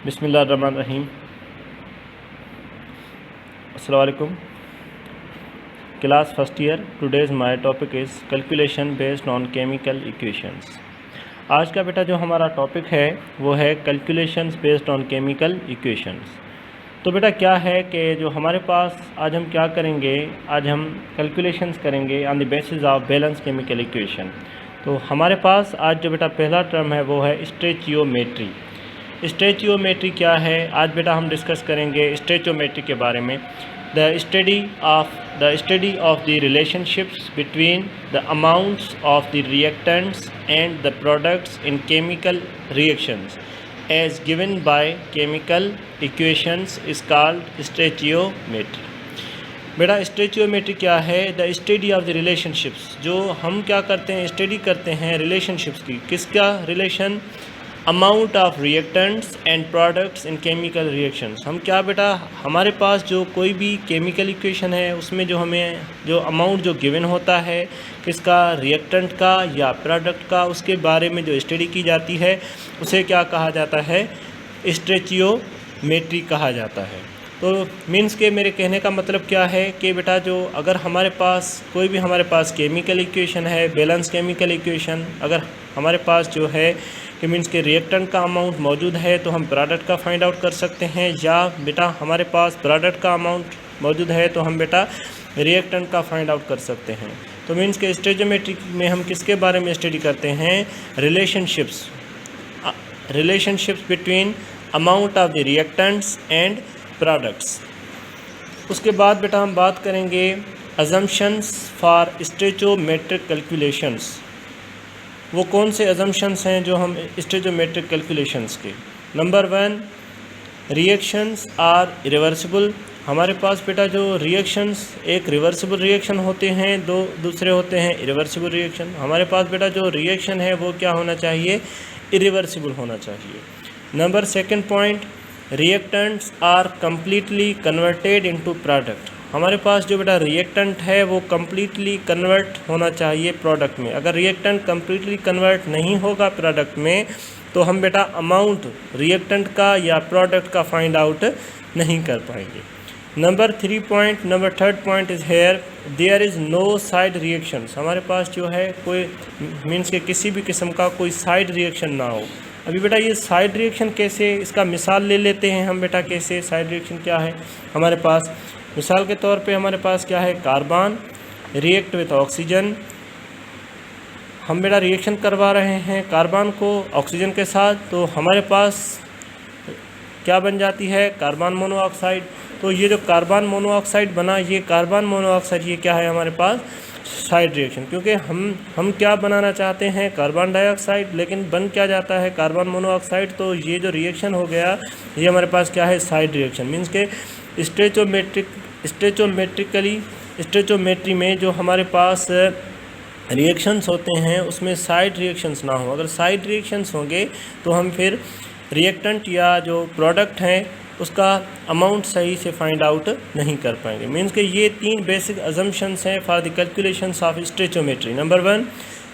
बिस्मिल्लाहिर्रहमानिर्रहीम। अस्सलाम वालेकुम। Class first year. Today's my topic is calculation based on chemical equations. आज का बेटा जो हमारा टॉपिक है वो है calculations based on chemical equations. तो बेटा क्या है कि जो हमारे पास आज हम क्या करेंगे, आज हम कैलकुलेशंस करेंगे on the basis of balance chemical equation. तो हमारे पास आज जो बेटा पहला टर्म है वो है स्टोइचियोमेट्री। स्टोइचियोमेट्री क्या है, आज बेटा हम डिस्कस करेंगे स्टोइचियोमेट्री के बारे में। The study of the relationships between the amounts of the reactants and the products in chemical reactions as given by chemical equations is called stoichiometry। बेटा स्टोइचियोमेट्री क्या है? The study of the relationships. जो हम क्या करते हैं, study करते हैं रिलेशनशिप्स की। किसका relation? Amount of reactants and products in chemical reactions. हम क्या बेटा, हमारे पास जो कोई भी केमिकल इक्वेशन है उसमें जो हमें जो अमाउंट जो गिवन होता है किसका, रिएक्टेंट का या प्रोडक्ट का, उसके बारे में जो स्टडी की जाती है उसे क्या कहा जाता है? स्टोइचियोमेट्री कहा जाता है। तो मीन्स के मेरे कहने का मतलब क्या है कि बेटा जो अगर हमारे पास कोई भी हमारे पास केमिकल इक्वेशन है, बैलेंस केमिकल इक्वेशन, अगर हमारे पास जो है कि मीन्स के रिएक्टेंट का अमाउंट मौजूद है तो हम प्रोडक्ट का फाइंड आउट कर सकते हैं, या बेटा हमारे पास प्रोडक्ट का अमाउंट मौजूद है तो हम बेटा रिएक्टेंट का फाइंड आउट कर सकते हैं। तो मीन्स के स्टोइचियोमेट्री में हम किसके बारे में स्टडी करते हैं? Relationships between amount of the reactants and products. उसके बाद बेटा हम बात करेंगे अजम्पशंस फॉर स्टोइचियोमेट्रिक कैलकुलेशंस। वो कौन से अजम्पशंस हैं जो हम स्टोइचियोमेट्रिक कैलकुलेशंस के? Number 1, reactions are irreversible. हमारे पास बेटा जो रिएक्शंस, एक रिवर्सिबल रिएक्शन होते हैं, दो दूसरे होते हैं इरिवर्सिबल रिएक्शन। हमारे पास बेटा जो रिएक्शन है वो क्या होना चाहिए? इरिवर्सिबल होना चाहिए। Number 2 point, reactants are completely converted into product. हमारे पास जो बेटा रिएक्टेंट है वो कम्प्लीटली कन्वर्ट होना चाहिए प्रोडक्ट में। अगर रिएक्टेंट कम्प्लीटली कन्वर्ट नहीं होगा प्रोडक्ट में तो हम बेटा अमाउंट रिएक्टेंट का या प्रोडक्ट का फाइंड आउट नहीं कर पाएंगे। Number 3 point, number 3rd point is here there is no side reactions. हमारे पास जो है कोई मीन्स के किसी भी किस्म का कोई साइड रिएक्शन ना हो। अभी बेटा ये साइड रिएक्शन कैसे, इसका मिसाल ले लेते हैं हम बेटा। कैसे साइड रिएक्शन क्या है हमारे पास? मिसाल के तौर पे हमारे पास क्या है? Carbon react with oxygen. हम बेटा रिएक्शन करवा रहे हैं कार्बन को ऑक्सीजन के साथ, तो हमारे पास क्या बन जाती है? Carbon monoxide. तो ये जो कार्बन मोनोऑक्साइड बना, ये कार्बन मोनोऑक्साइड ये क्या है हमारे पास? Side reaction. क्योंकि हम क्या बनाना चाहते हैं? कार्बन डाइऑक्साइड, लेकिन बन क्या जाता है? Carbon monoxide. तो ये जो रिएक्शन हो गया ये हमारे पास क्या है? Side reaction. मीन्स के स्टोइचियोमेट्री में जो हमारे पास रिएक्शंस होते हैं उसमें साइड रिएक्शंस ना हो। अगर साइड रिएक्शंस होंगे तो हम फिर रिएक्टेंट या जो प्रोडक्ट हैं उसका अमाउंट सही से फाइंड आउट नहीं कर पाएंगे। मीन्स के ये 3 बेसिक अजम्पशंस हैं for the calculations of stoichiometry. Number 1,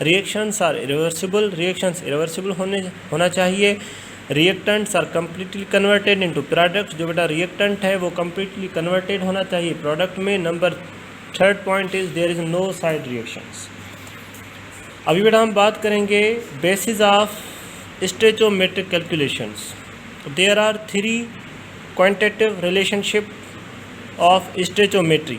reactions are irreversible. Reactions irreversible होना चाहिए। Reactants are completely converted into products. जो बेटा रिएक्टेंट है वो कम्प्लीटली कन्वर्टेड होना चाहिए प्रोडक्ट में। Number 3rd point is there is no side reactions. अभी बेटा हम बात करेंगे basis of stoichiometric calculations. There are 3 quantitative relationship of stoichiometry.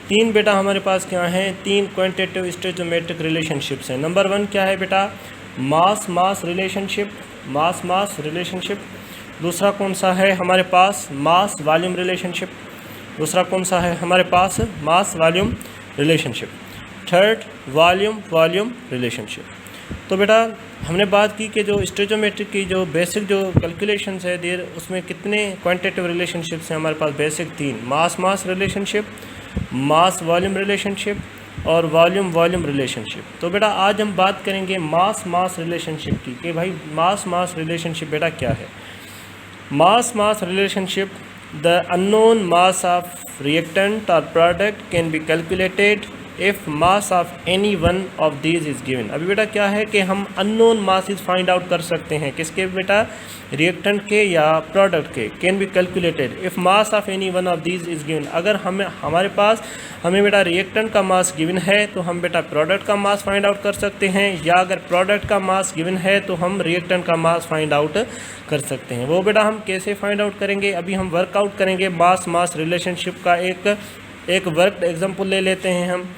3 बेटा हमारे पास क्या हैं? 3 क्वांटिटेटिव स्टोइचियोमेट्रिक रिलेशनशिप्स हैं। नंबर 1 क्या है बेटा? Mass relationship. Mass relationship. दूसरा कौन सा है हमारे पास? Mass volume relationship. दूसरा कौन सा है हमारे पास? Mass volume relationship. 3rd, volume relationship. तो बेटा हमने बात की कि जो स्टोइचियोमेट्रिक की जो बेसिक जो कैलकुलेशंस है देर उसमें कितने क्वांटिटेटिव रिलेशनशिप्स हैं हमारे पास? बेसिक 3, मास रिलेशनशिप, मास वॉल्यूम रिलेशनशिप और वॉल्यूम रिलेशनशिप। तो बेटा आज हम बात करेंगे मास रिलेशनशिप की कि भाई मास रिलेशनशिप बेटा क्या है? Mass relationship, the unknown mass of reactant और product can be calculated if mass of any one of these is given. अभी बेटा क्या है कि हम अननोन मासेस फाइंड आउट कर सकते हैं, किसके बेटा, रिएक्टेंट के या प्रोडक्ट के, can be calculated if mass of any one of these is given. अगर हमारे पास हमें बेटा रिएक्टेंट का मास गिवन है तो हम बेटा प्रोडक्ट का मास फाइंड आउट कर सकते हैं, या अगर प्रोडक्ट का मास गिवन है तो हम रिएक्टेंट का मास फाइंड आउट कर सकते हैं। वो बेटा हम कैसे फाइंड आउट करेंगे, अभी हम वर्कआउट करेंगे मास मास रिलेशनशिप का एक वर्क एग्जाम्पल ले लेते हैं। हम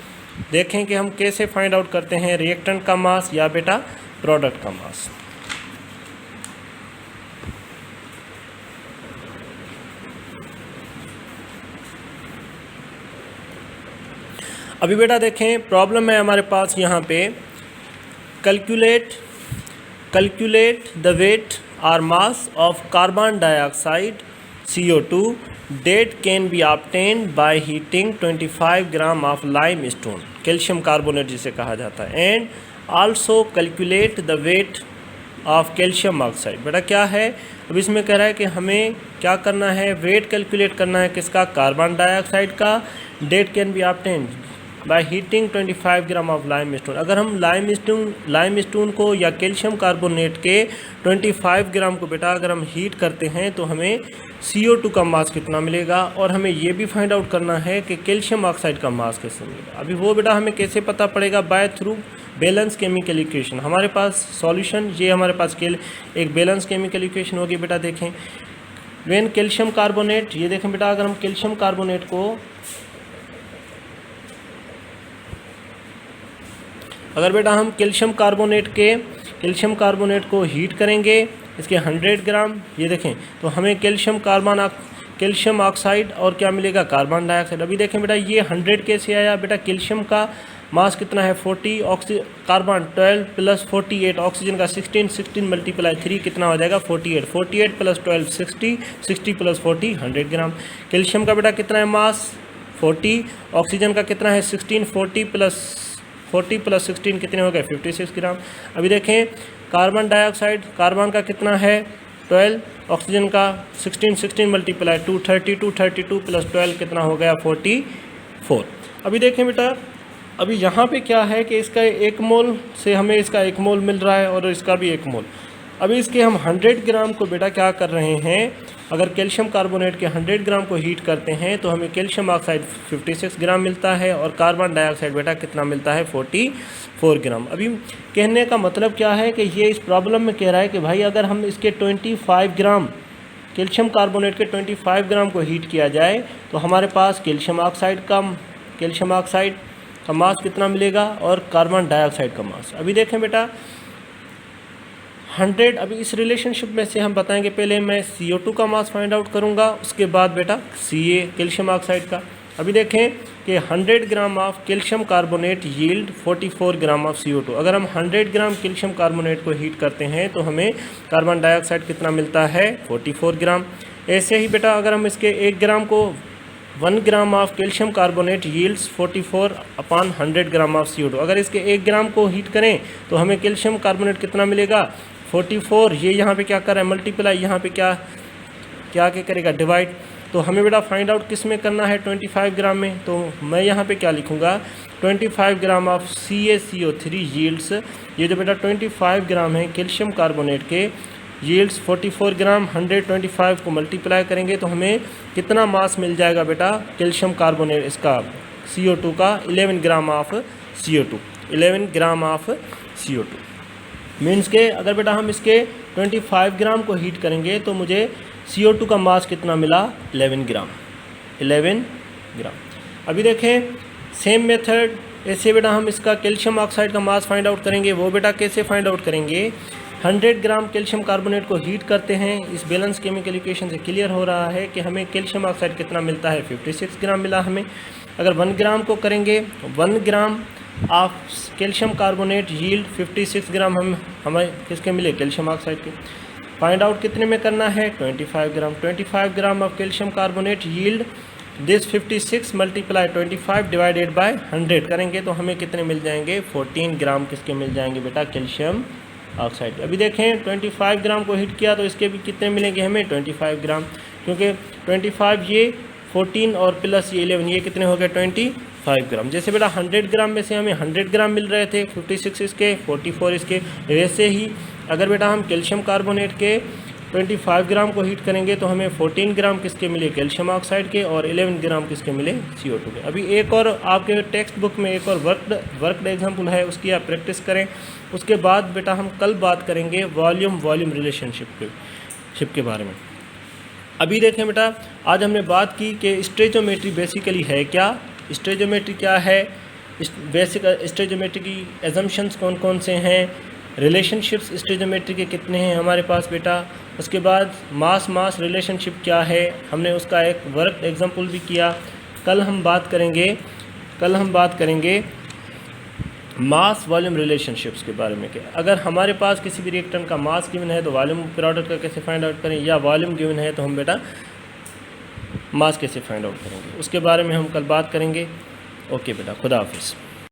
देखें कि हम कैसे फाइंड आउट करते हैं रिएक्टेंट का मास या बेटा प्रोडक्ट का मास। अभी बेटा देखें प्रॉब्लम है हमारे पास यहाँ पे, कैलकुलेट द वेट और mass of carbon dioxide CO2 that can be obtained by heating 25 gram of lime stone, calcium carbonate जिसे कहा जाता है, and also calculate the weight of calcium oxide. बेटा क्या है, अब इसमें कह रहा है कि हमें क्या करना है, वेट कैलकुलेट करना है किसका, कार्बन डाइऑक्साइड का, date can be obtained by heating 25 gram of lime stone. अगर हम लाइम स्टोन को या कैल्शियम कार्बोनेट के 25 ग्राम को बेटा अगर हम हीट करते हैं तो हमें CO2 का मास कितना मिलेगा, और हमें ये भी फाइंड आउट करना है कि कैल्शियम ऑक्साइड का मास कैसे मिलेगा। अभी वो बेटा हमें कैसे पता पड़ेगा, by through balance chemical equation. हमारे पास सॉल्यूशन ये हमारे पास एक बैलेंस केमिकल इक्वेशन होगी बेटा। देखें व्हेन कैल्शियम कार्बोनेट, ये देखें बेटा अगर हम कैल्शियम कार्बोनेट को कैल्शियम कार्बोनेट को हीट करेंगे इसके 100 ग्राम, ये देखें तो हमें कैल्शियम ऑक्साइड और क्या मिलेगा, कार्बन डाइऑक्साइड। अभी देखें बेटा ये 100 कैसे आया, बेटा कैल्शियम का मास कितना है 40, कार्बन 12 प्लस 48, ऑक्सीजन का 16 मल्टीप्लाई 3 कितना हो जाएगा 48 प्लस 12 60 प्लस 40 100 ग्राम। कैल्शियम का बेटा कितना है मास 40, ऑक्सीजन का कितना है 16, 40 प्लस 16 कितने हो गए 56 ग्राम। अभी देखें कार्बन डाइऑक्साइड, कार्बन का कितना है 12, ऑक्सीजन का 16 मल्टीप्लाई 232 प्लस 12 कितना हो गया 44। अभी देखें बेटा अभी यहाँ पे क्या है कि इसका 1 मोल से हमें इसका 1 मोल मिल रहा है और इसका भी 1 मोल। अभी इसके हम 100 ग्राम को बेटा क्या कर रहे हैं, अगर कैल्शियम कार्बोनेट के 100 ग्राम को हीट करते हैं तो हमें कैल्शियम ऑक्साइड 56 ग्राम मिलता है और कार्बन डाइऑक्साइड बेटा कितना मिलता है 44 ग्राम। अभी कहने का मतलब क्या है कि ये इस प्रॉब्लम में कह रहा है कि भाई अगर हम इसके 25 ग्राम कैल्शियम कार्बोनेट के 25 ग्राम को हीट किया जाए तो हमारे पास कैल्शियम ऑक्साइड का मास कितना मिलेगा और कार्बन डाइऑक्साइड का मास। अभी देखें बेटा 100, अभी इस रिलेशनशिप में से हम बताएंगे, पहले मैं CO2 का मास फाइंड आउट करूंगा, उसके बाद बेटा Ca कैल्शियम ऑक्साइड का। अभी देखें कि 100 gram of calcium carbonate yield 44 gram of CO2। अगर हम 100 ग्राम कैल्शियम कार्बोनेट को हीट करते हैं तो हमें कार्बन डाइऑक्साइड कितना मिलता है 44 ग्राम। ऐसे ही बेटा अगर हम इसके 1 ग्राम को 1 gram of calcium carbonate yields 44/100 gram of CO2। अगर इसके 1 ग्राम को हीट करें तो हमें कैल्शियम कार्बोनेट कितना मिलेगा 44। ये यहाँ पे क्या कर रहा है मल्टीप्लाई, यहाँ पे क्या करेगा डिवाइड। तो हमें बेटा फाइंड आउट किस में करना है 25 ग्राम में, तो मैं यहाँ पे क्या लिखूँगा 25 ग्राम ऑफ CaCO3 यील्ड्स। ये जो बेटा 25 ग्राम है कैल्शियम कार्बोनेट के यील्ड्स 44 ग्राम, 125 को मल्टीप्लाई करेंगे तो हमें कितना मास मिल जाएगा बेटा कैल्शियम कार्बोनेट इसका CO2 का 11 ग्राम ऑफ CO2 मीन्स के अगर बेटा हम इसके 25 ग्राम को हीट करेंगे तो मुझे CO2 का मास कितना मिला 11 ग्राम। अभी देखें सेम मेथड ऐसे बेटा हम इसका कैल्शियम ऑक्साइड का मास फाइंड आउट करेंगे। वो बेटा कैसे फाइंड आउट करेंगे, 100 ग्राम कैल्शियम कार्बोनेट को हीट करते हैं। इस बैलेंस केमिकल इक्वेशन से क्लियर हो रहा है कि हमें कैल्शियम ऑक्साइड कितना मिलता है 56 ग्राम मिला हमें। अगर 1 ग्राम को करेंगे 1 gram of calcium carbonate yield 56 ग्राम हमें किसके मिले कैल्शियम ऑक्साइड के। फाइंड आउट कितने में करना है 25 gram of calcium carbonate yield this 56 multiply 25 divided by 100 करेंगे तो हमें कितने मिल जाएंगे 14 ग्राम किसके मिल जाएंगे बेटा कैल्शियम ऑक्साइड। अभी देखें 25 ग्राम को हीट किया तो इसके भी कितने मिलेंगे हमें 25 ग्राम, क्योंकि 25 ये 14 और प्लस ये 11 ये कितने हो गए 5 ग्राम। जैसे बेटा 100 ग्राम में से हमें 100 ग्राम मिल रहे थे, 56 इसके, 44 इसके। वैसे ही अगर बेटा हम कैल्शियम कार्बोनेट के 25 ग्राम को हीट करेंगे तो हमें 14 ग्राम किसके मिले, कैल्शियम ऑक्साइड के, और 11 ग्राम किसके मिले, CO2 के। अभी एक और आपके टेक्स्ट बुक में एक और वर्कड एग्जाम्पल है, उसकी आप प्रैक्टिस करें। उसके बाद बेटा हम कल बात करेंगे वॉल्यूम रिलेशनशिप के बारे में। अभी देखें बेटा, आज हमने बात की कि स्टेरियोमेट्री बेसिकली है क्या, स्टेरियोमेट्री क्या है, बेसिक स्टेरियोमेट्री की एजम्पशंस कौन कौन से हैं, रिलेशनशिप्स स्टेरियोमेट्री के कितने हैं हमारे पास बेटा। उसके बाद मास रिलेशनशिप क्या है, हमने उसका एक वर्क एग्जांपल भी किया। कल हम बात करेंगे मास वॉल्यूम रिलेशनशिप्स के बारे में कि अगर हमारे पास किसी भी रिएक्टेंट का मास गिवन है तो वॉल्यूम प्रोडक्ट का कैसे फाइंड आउट करें, या वॉल्यूम गिवन है तो हम बेटा मास कैसे फाइंड आउट करेंगे, उसके बारे में हम कल बात करेंगे। ओके बेटा, खुदा हाफिज़।